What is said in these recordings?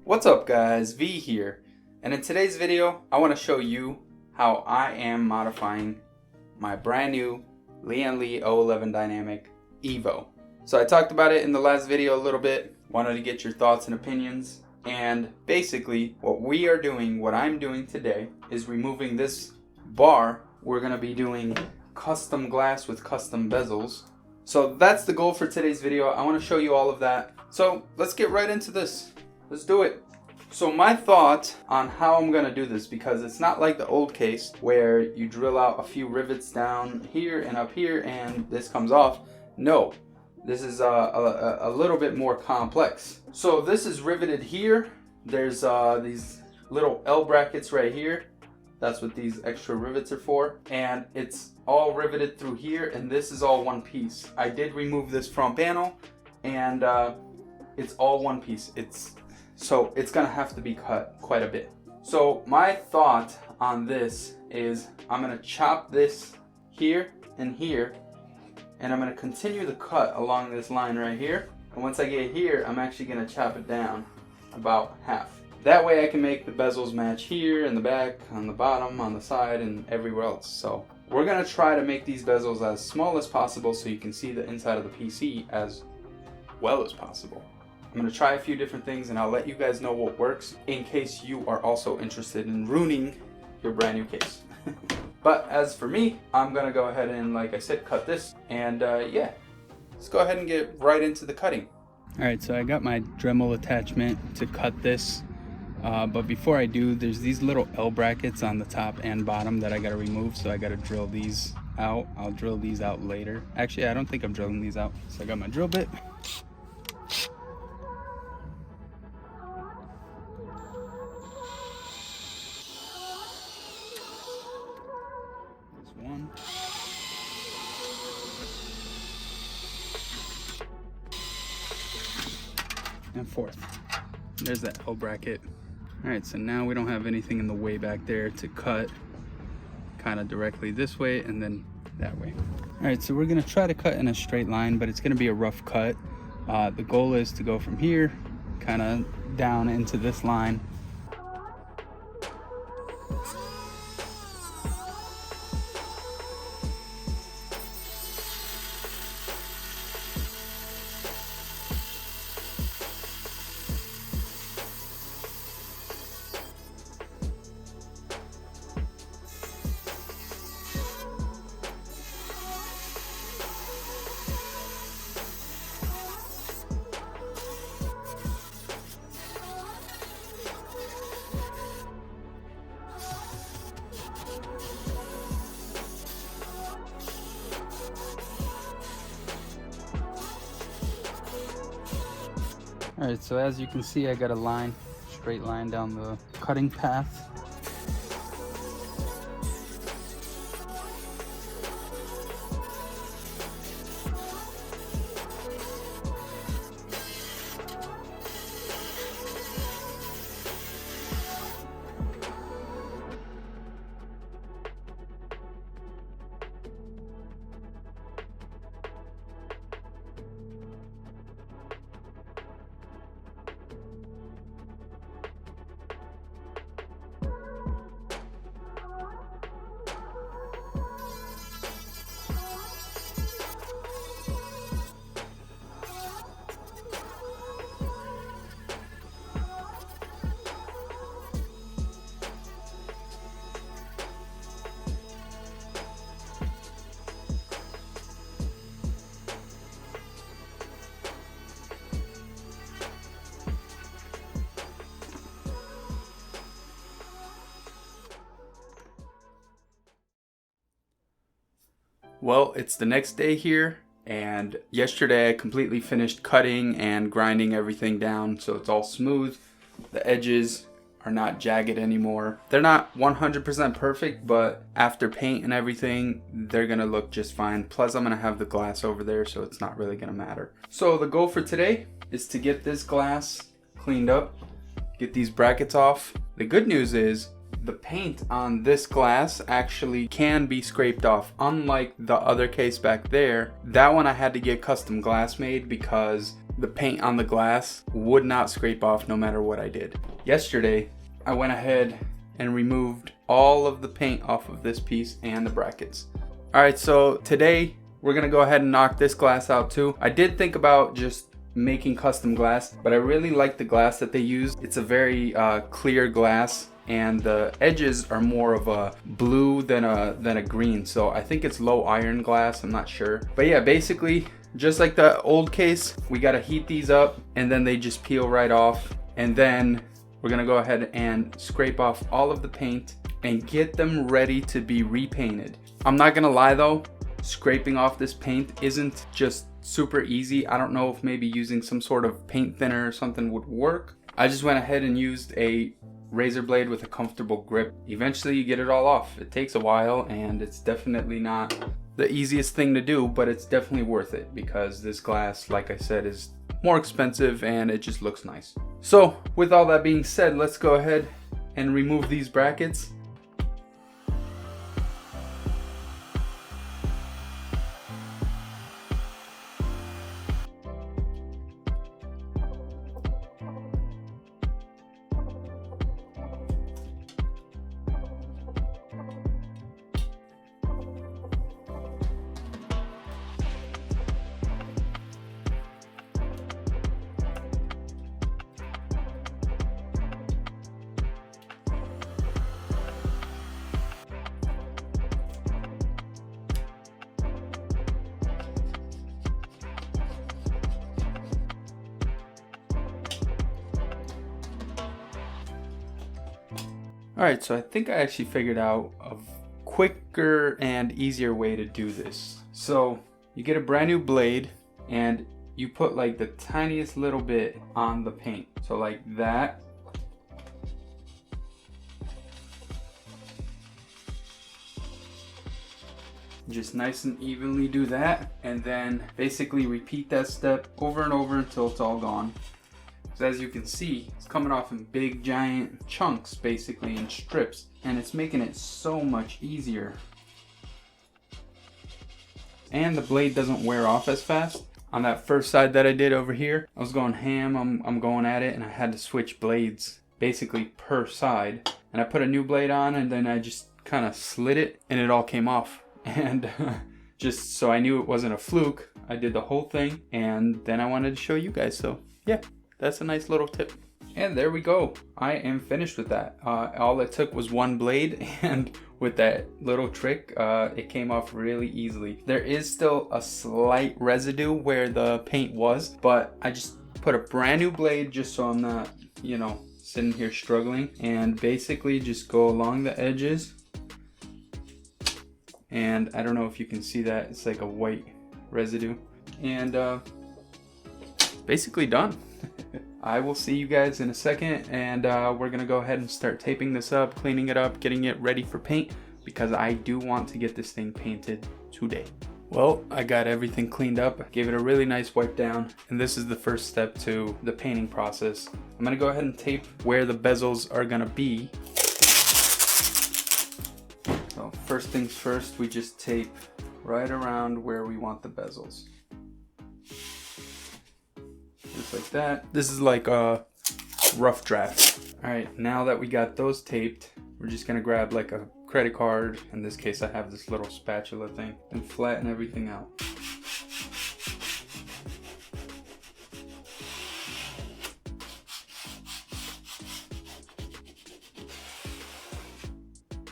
What's up guys, V here, and in today's video I want to show you how I am modifying my brand new Lian Li 011 Dynamic Evo. So I talked about it in the last video a little bit, wanted to get your thoughts and opinions, and basically what I'm doing today is removing this bar. We're going to be doing custom glass with custom bezels. So that's the goal for today's video. I want to show you all of that. So let's get right into this. Let's do it. So my thought on how I'm going to do this, because it's not like the old case where you drill out a few rivets down here and up here and this comes off. No, this is a little bit more complex. So this is riveted here. There's these little L brackets right here. That's what these extra rivets are for. And it's all riveted through here, and this is all one piece. I did remove this front panel, and it's all one piece. So it's gonna have to be cut quite a bit. So my thought on this is I'm gonna chop this here and here, and I'm gonna continue the cut along this line right here. And once I get here, I'm actually gonna chop it down about half. That way I can make the bezels match here in the back, on the bottom, on the side, and everywhere else. So we're gonna try to make these bezels as small as possible so you can see the inside of the PC as well as possible. I'm gonna try a few different things and I'll let you guys know what works in case you are also interested in ruining your brand new case. But as for me, I'm gonna go ahead and, like I said, cut this, and yeah, let's go ahead and get right into the cutting. All right, so I got my Dremel attachment to cut this. But before I do, there's these little L brackets on the top and bottom that I gotta remove, so I gotta drill these out. I'll drill these out later. Actually, I don't think I'm drilling these out. So I got my drill bit. There's one. And fourth. There's that L bracket. Alright, so now we don't have anything in the way back there to cut kind of directly this way and then that way. Alright, so we're going to try to cut in a straight line, but it's going to be a rough cut. The goal is to go from here kind of down into this line. Alright, so as you can see, I got a line, straight line down the cutting path. Well, it's the next day here, and yesterday I completely finished cutting and grinding everything down so it's all smooth. The edges are not jagged anymore. They're not 100% perfect, but after paint and everything, they're gonna look just fine. Plus, I'm gonna have the glass over there, so it's not really gonna matter. So the goal for today is to get this glass cleaned up, get these brackets off. The good news is the paint on this glass actually can be scraped off. Unlike the other case back there, that one I had to get custom glass made because the paint on the glass would not scrape off no matter what I did. Yesterday, I went ahead and removed all of the paint off of this piece and the brackets. All right, so today we're gonna go ahead and knock this glass out too. I did think about just making custom glass, but I really like the glass that they use. It's a very clear glass, and the edges are more of a blue than a green. So I think it's low iron glass, I'm not sure. But yeah, basically, just like the old case, we gotta heat these up and then they just peel right off. And then we're gonna go ahead and scrape off all of the paint and get them ready to be repainted. I'm not gonna lie though, scraping off this paint isn't just super easy. I don't know if maybe using some sort of paint thinner or something would work. I just went ahead and used a razor blade with a comfortable grip. Eventually you get it all off. It takes a while and it's definitely not the easiest thing to do, but it's definitely worth it because this glass, like I said, is more expensive and it just looks nice. So with all that being said, let's go ahead and remove these brackets. Alright, so I think I actually figured out a quicker and easier way to do this. So you get a brand new blade and you put like the tiniest little bit on the paint. So like that. Just nice and evenly do that, and then basically repeat that step over and over until it's all gone. So as you can see, it's coming off in big giant chunks, basically in strips, and it's making it so much easier. And the blade doesn't wear off as fast. On that first side that I did over here, I was going ham, I'm going at it, and I had to switch blades basically per side. And I put a new blade on and then I just kind of slid it and it all came off. And just so I knew it wasn't a fluke, I did the whole thing and then I wanted to show you guys. So yeah. That's a nice little tip. And there we go. I am finished with that. All it took was one blade, and with that little trick, it came off really easily. There is still a slight residue where the paint was, but I just put a brand new blade just so I'm not, you know, sitting here struggling, and basically just go along the edges. And I don't know if you can see that. It's like a white residue. And basically done. I will see you guys in a second, and we're gonna go ahead and start taping this up, cleaning it up, getting it ready for paint, because I do want to get this thing painted today. Well, I got everything cleaned up, gave it a really nice wipe down, and this is the first step to the painting process. I'm gonna go ahead and tape where the bezels are gonna be. So first things first, we just tape right around where we want the bezels. Just like that. This is like a rough draft. All right, now that we got those taped, we're just gonna grab like a credit card. In this case, I have this little spatula thing, and flatten everything out.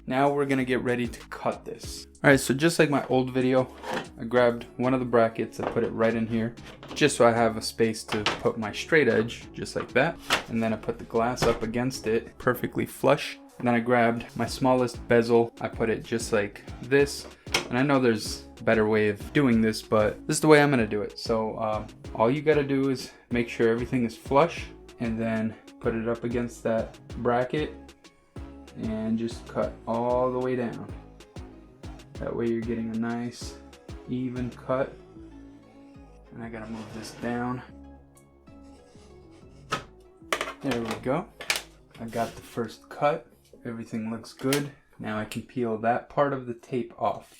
Now we're gonna get ready to cut this. All right, so just like my old video, I grabbed one of the brackets, I put it right in here, just so I have a space to put my straight edge, just like that. And then I put the glass up against it, perfectly flush. And then I grabbed my smallest bezel, I put it just like this. And I know there's a better way of doing this, but this is the way I'm gonna do it. So all you gotta do is make sure everything is flush, and then put it up against that bracket, and just cut all the way down. That way you're getting a nice even cut. And I gotta move this down. There we go. I got the first cut. Everything looks good. Now I can peel that part of the tape off.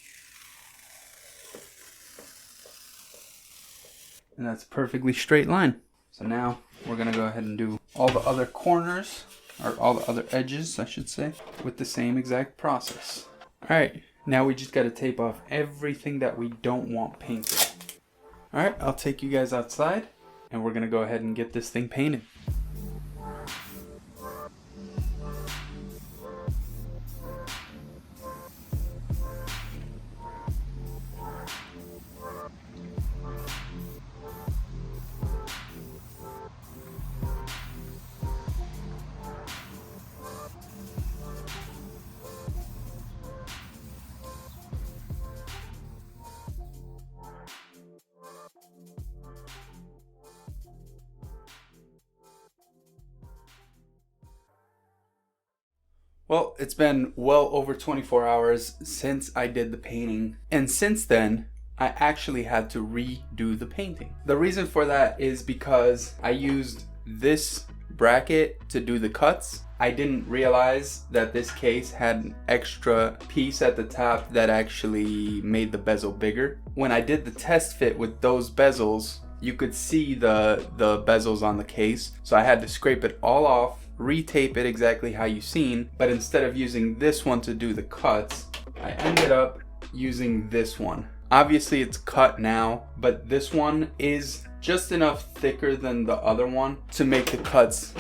and that's a perfectly straight line. So now we're gonna go ahead and do all the other corners, or all the other edges, I should say, with the same exact process. All right, now we just gotta tape off everything that we don't want painted. All right, I'll take you guys outside, and we're gonna go ahead and get this thing painted. Well, it's been well over 24 hours since I did the painting, and since then, I actually had to redo the painting. The reason for that is because I used this bracket to do the cuts. I didn't realize that this case had an extra piece at the top that actually made the bezel bigger. When I did the test fit with those bezels, you could see the bezels on the case, so I had to scrape it all off, retape it exactly how you seen, but instead of using this one to do the cuts, I ended up using this one. Obviously it's cut now, but this one is just enough thicker than the other one to make the cuts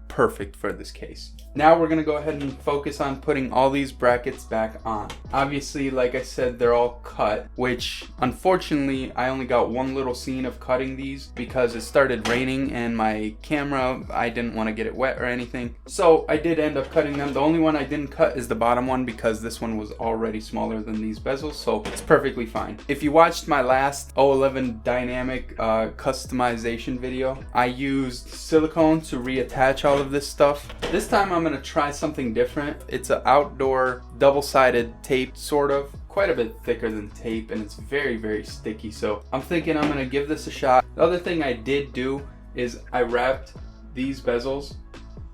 perfect for this case. Now we're gonna go ahead and focus on putting all these brackets back on. Obviously, like I said, they're all cut, which unfortunately I only got one little scene of cutting these because it started raining and my camera, I didn't want to get it wet or anything. So I did end up cutting them. The only one I didn't cut is the bottom one because this one was already smaller than these bezels, so it's perfectly fine. If you watched my last 011 Dynamic customization video, I used silicone to reattach all of this stuff. This time I'm gonna try something different. It's an outdoor double-sided tape, sort of, quite a bit thicker than tape, and it's very, very sticky. So I'm thinking I'm gonna give this a shot. The other thing I did do is I wrapped these bezels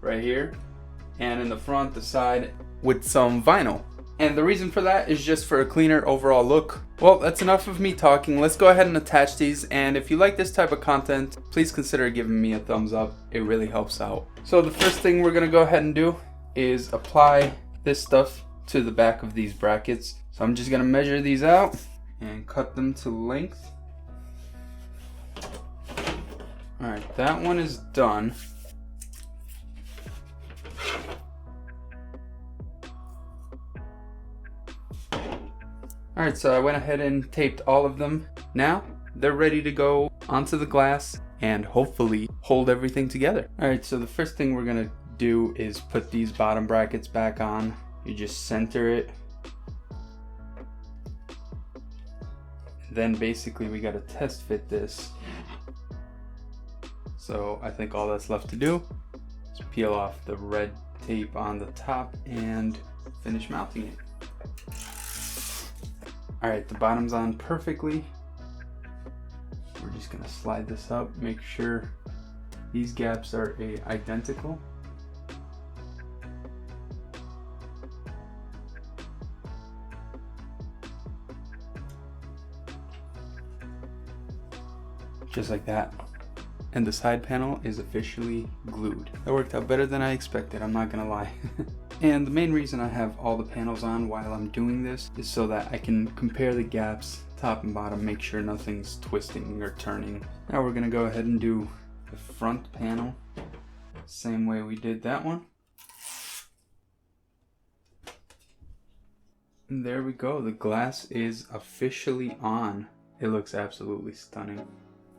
right here and in the front, the side, with some vinyl. And the reason for that is just for a cleaner overall look. Well, that's enough of me talking. Let's go ahead and attach these. And if you like this type of content, please consider giving me a thumbs up. It really helps out. So the first thing we're gonna go ahead and do is apply this stuff to the back of these brackets. So I'm just gonna measure these out and cut them to length. All right, that one is done. Alright, so I went ahead and taped all of them. Now, they're ready to go onto the glass and hopefully hold everything together. Alright, so the first thing we're gonna do is put these bottom brackets back on. You just center it. Then basically we gotta test fit this. So I think all that's left to do is peel off the red tape on the top and finish mounting it. Alright, the bottom's on perfectly. We're just gonna slide this up, make sure these gaps are identical. Just like that. And the side panel is officially glued. That worked out better than I expected, I'm not gonna lie. And the main reason I have all the panels on while I'm doing this is so that I can compare the gaps top and bottom, make sure nothing's twisting or turning. Now we're gonna go ahead and do the front panel same way we did that one. And there we go, the glass is officially on. It looks absolutely stunning.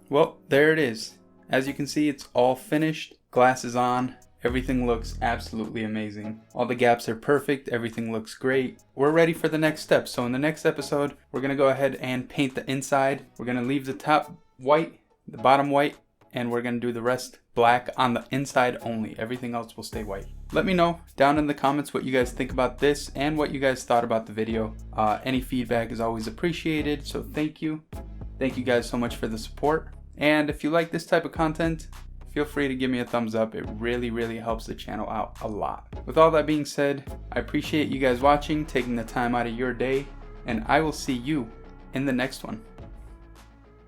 Well, there it is. As you can see, it's all finished. Glass is on. Everything looks absolutely amazing. All the gaps are perfect. Everything looks great. We're ready for the next step. So in the next episode, we're gonna go ahead and paint the inside. We're gonna leave the top white, the bottom white, and we're gonna do the rest black on the inside only. Everything else will stay white. Let me know down in the comments what you guys think about this and what you guys thought about the video. Any feedback is always appreciated, so thank you. Thank you guys so much for the support. And if you like this type of content, feel free to give me a thumbs up. It really, really helps the channel out a lot. With all that being said, I appreciate you guys watching, taking the time out of your day, and I will see you in the next one.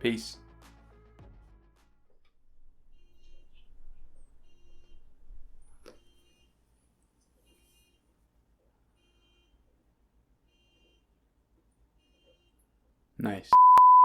Peace. Nice.